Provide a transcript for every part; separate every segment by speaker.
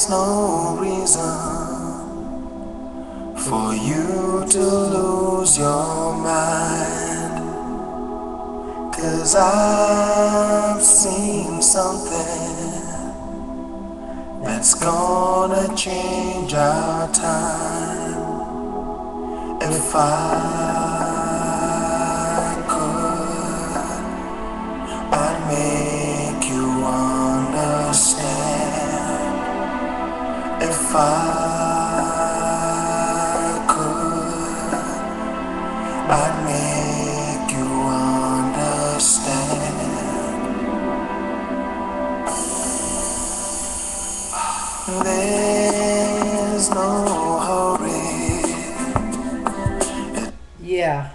Speaker 1: There's no reason for you to lose your mind, 'cause I've seen something that's gonna change our time. If I could, I'd make you understand. If I could, I'd make you understand. There's no hurry.
Speaker 2: Yeah.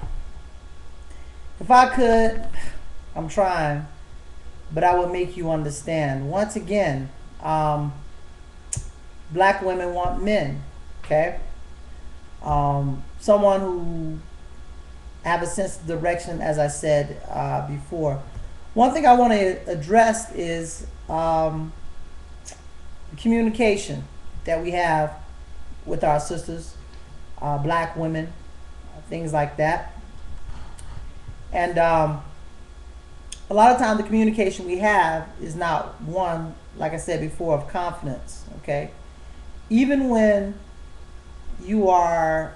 Speaker 2: If I could, I'm trying, but I would make you understand. Once again, black women want men, okay? Someone who have a sense of direction, as I said before. One thing I want to address is the communication that we have with our sisters, black women, things like that. And a lot of times the communication we have is not one, like I said before, of confidence, okay? Even when you are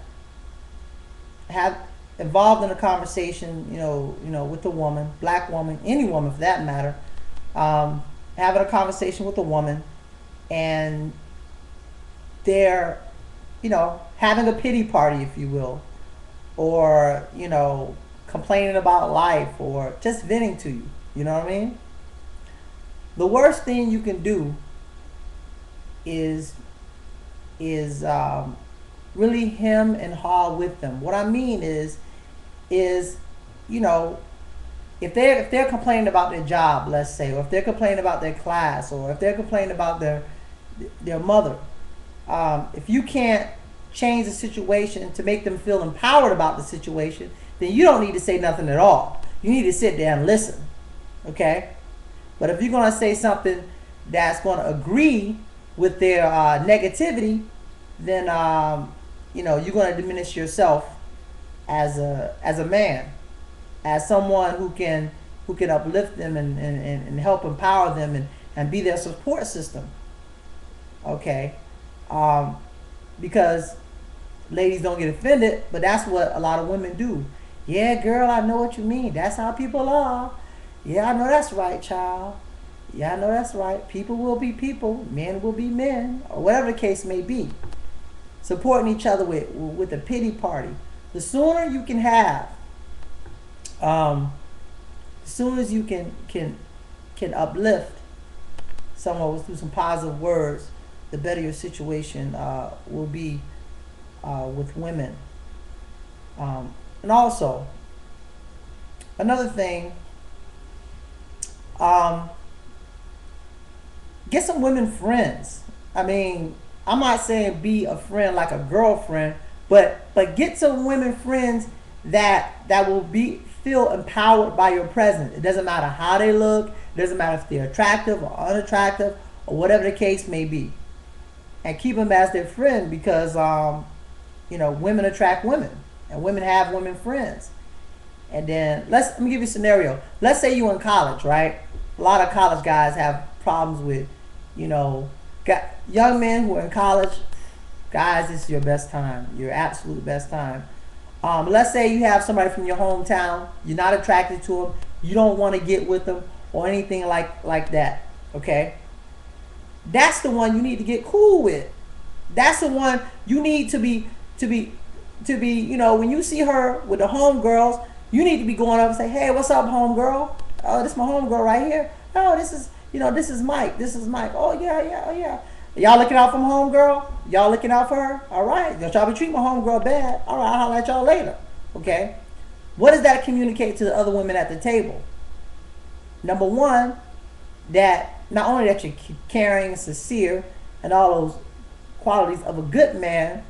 Speaker 2: have involved in a conversation, with a woman, black woman, any woman for that matter, having a conversation with a woman, and they're, having a pity party, if you will, or complaining about life, or just venting to you. You know what I mean? The worst thing you can do is really hem and haw with them. What I mean is if they're complaining about their job, let's say, or if they're complaining about their class, or if they're complaining about their mother, if you can't change the situation to make them feel empowered about the situation, then you don't need to say nothing at all. You need to sit there and listen, okay? But if you're going to say something that's going to agree with their negativity, then you're going to diminish yourself as a man, as someone who can uplift them and help empower them and be their support system. Okay, because ladies don't get offended, but that's what a lot of women do. Yeah, girl, I know what you mean. That's how people are. Yeah, I know that's right, child. Yeah, I know that's right. People will be people. Men will be men, or whatever the case may be. Supporting each other with a pity party. The sooner you can have, as soon as you can uplift someone through some positive words, the better your situation will be with women. And also, another thing, get some women friends. I mean, I'm not saying be a friend like a girlfriend, but get some women friends that will feel empowered by your presence. It doesn't matter how they look. It doesn't matter if they're attractive or unattractive or whatever the case may be. And keep them as their friend, because women attract women, and women have women friends. And then let me give you a scenario. Let's say you're in college, right? A lot of college guys have problems with, young men who are in college. Guys, this is your best time, your absolute best time. Let's say you have somebody from your hometown. You're not attracted to them. You don't want to get with them or anything like that. Okay, that's the one you need to get cool with. That's the one you need to be. When you see her with the homegirls, you need to be going up and say, "Hey, what's up, homegirl? Oh, this is my homegirl right here. Oh, this is Mike. This is Mike. Oh yeah, yeah, oh yeah. Y'all looking out for my homegirl? Y'all looking out for her? All right. Don't y'all be treating my homegirl bad. All right, I'll holler at y'all later. Okay. What does that communicate to the other women at the table? Number one, that not only that you're caring, sincere, and all those qualities of a good man,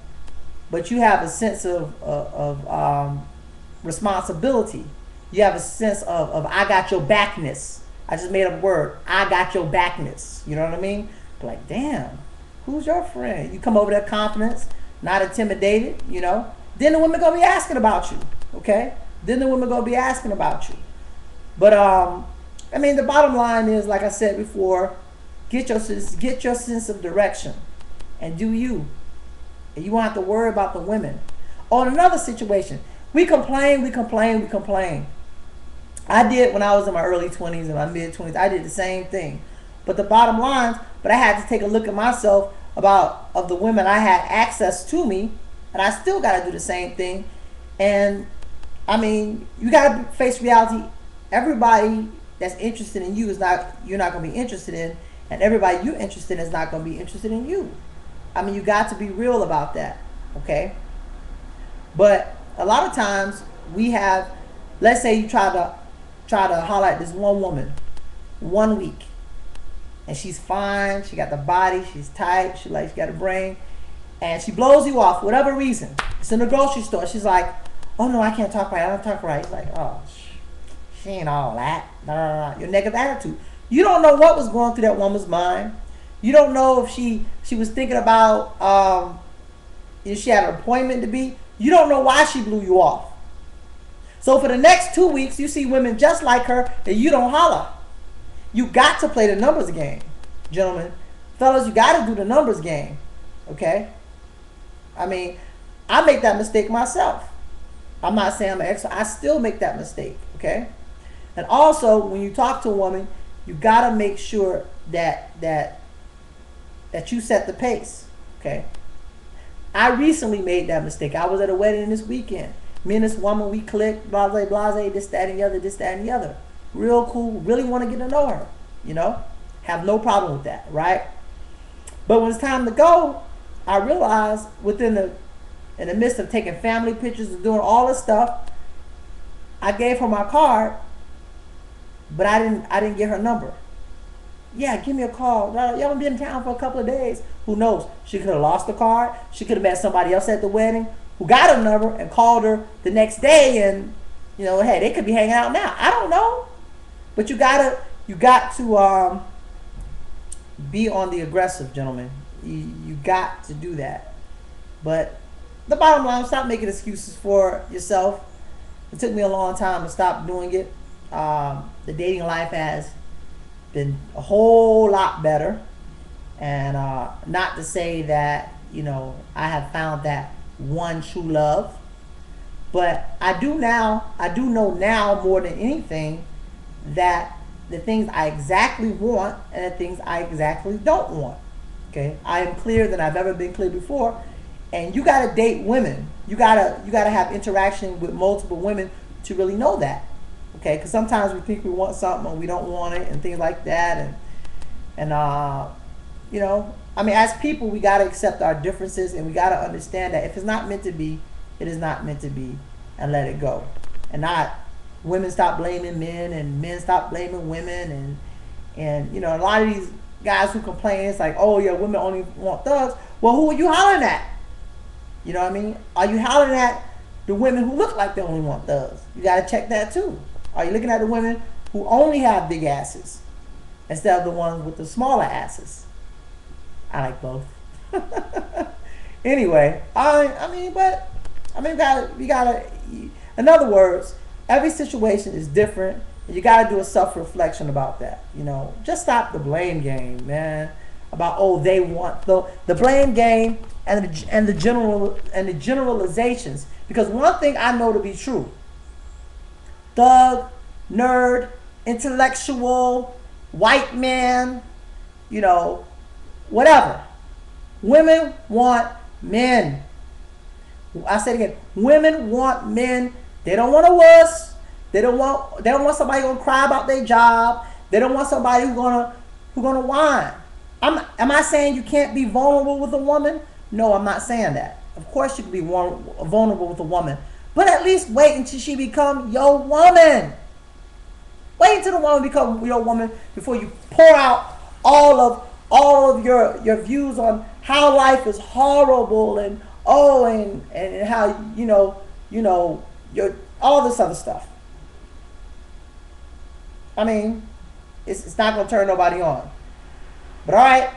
Speaker 2: but you have a sense of responsibility. You have a sense of I got your backness. I just made up a word. I got your backness. You know what I mean? Like, damn, Who's your friend? You come over there confidence, not intimidated, you know. Then the women gonna be asking about you, okay? Then the women gonna be asking about you. But I mean, the bottom line is, like I said before, get your sense of direction, and do you, and you won't have to worry about the women. On another situation, we complain. I did when I was in my early 20s and my mid 20s. I did the same thing. But the bottom line, but I had to take a look at myself about of the women I had access to me, and I still got to do the same thing. And I mean, you got to face reality. Everybody that's interested in you is not you're not going to be interested in, and everybody you're interested in is not going to be interested in you. I mean, you got to be real about that, okay? But a lot of times we have, let's say you try to highlight this one woman 1 week, and she's fine, she got the body, she's tight, she got a brain, and she blows you off for whatever reason. It's in the grocery store. She's like, oh no, I can't talk right. I don't talk right. It's like, oh, she ain't all that. No. Your negative attitude. You don't know what was going through that woman's mind. You don't know if she was thinking about if she had an appointment to be. You don't know why she blew you off. So for the next 2 weeks, you see women just like her, and you don't holler. You got to play the numbers game, gentlemen. Fellas, you got to do the numbers game, okay? I mean, I make that mistake myself. I'm not saying I'm an expert. I still make that mistake, okay? And also, when you talk to a woman, you got to make sure that you set the pace, okay? I recently made that mistake. I was at a wedding this weekend. Me and this woman, we clicked, blase, this, that, and the other, this, that, and the other. Real cool. Really want to get to know her, you know? Have no problem with that, right? But when it's time to go, I realized in the midst of taking family pictures and doing all this stuff, I gave her my card, but I didn't get her number. Yeah, give me a call. Y'all been in town for a couple of days. Who knows? She could have lost the card. She could have met somebody else at the wedding who got her number and called her the next day, and you know, hey, they could be hanging out now. I don't know. But you got to be on the aggressive, gentlemen. You got to do that. But the bottom line, stop making excuses for yourself. It took me a long time to stop doing it. The dating life has been a whole lot better, and not to say that, you know, I have found that one true love, but I do know now more than anything that the things I exactly want and the things I exactly don't want. Okay, I am clearer than I've ever been clear before, and you got to date women. You gotta have interaction with multiple women to really know that. Okay, because sometimes we think we want something and we don't want it, and things like that, and you know, I mean, as people, we got to accept our differences, and we got to understand that if it's not meant to be, it is not meant to be, and let it go. And not women stop blaming men, and men stop blaming women, and you know, a lot of these guys who complain, it's like, oh yeah, women only want thugs. Well, who are you hollering at? You know what I mean? Are you hollering at the women who look like they only want thugs? You got to check that too. Are you looking at the women who only have big asses instead of the ones with the smaller asses? I like both. Anyway, we gotta. In other words, every situation is different. And you gotta do a self-reflection about that. You know, just stop the blame game, man. About, oh, they want the blame game and the generalizations. Because one thing I know to be true: thug, nerd, intellectual, white man, you know, whatever. Women want men. I said again, women want men. They don't want a wuss. They don't want somebody gonna cry about their job. They don't want somebody who's gonna whine. Am I saying you can't be vulnerable with a woman? No, I'm not saying that. Of course you can be vulnerable with a woman, but at least wait until she become your woman. Wait until the woman become your woman before you pour out all of your views on how life is horrible and how you know your all this other stuff. I mean, it's not gonna turn nobody on. But all right,